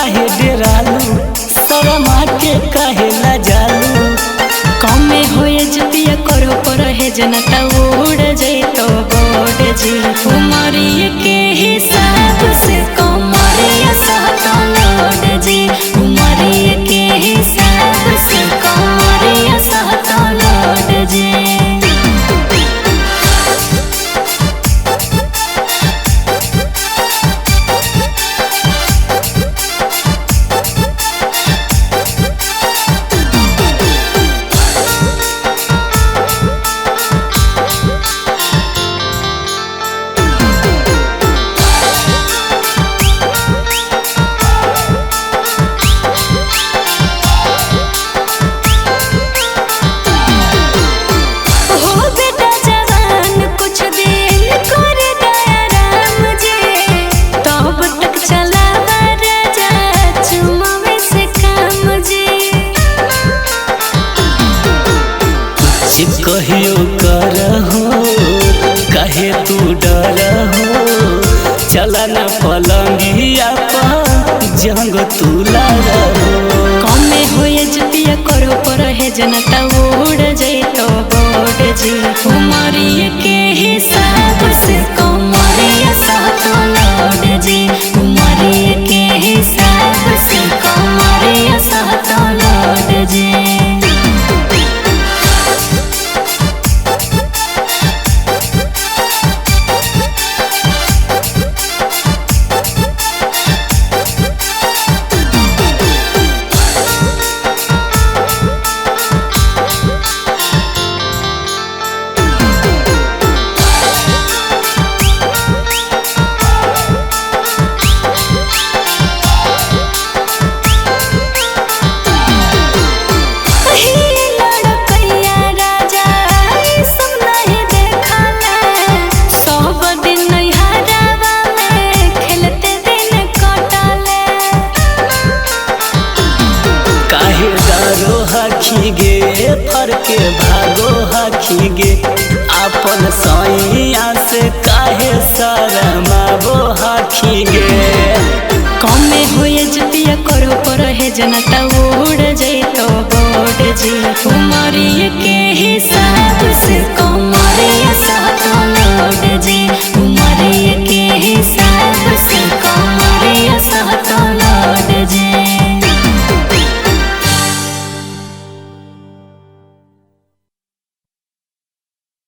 काहे डेरालू, शरमा के काहे लजालू। कमे होए जुतिया करो पर है जनता उड़ जैतो बोड जी। उमरिया के हिसाब से कमरिया सहतो लोड जी। उमरिया के हिसाब से कमरिया सहतो लोड जी। कहियो करहो काहे तू डरहो, चला न पलंगिया पर जंग तू लड़हो। कमे होए जुतिया करो पर है जनता उड़ जैतो बोड जी। उमरिया के हिसाब से कमरिया सहतो लोड जी। उमरिया के हिसाब से कमरिया सहतो लोड जी। गे फर के भागो हखी गे, अपन सैया से काहे शरमाबो हखी गे। कमे होए जुतिया करो पर है जनता उड़ जैतो बोड जी। उमरिया के हिसाब से कमरिया सहतो लोड जी।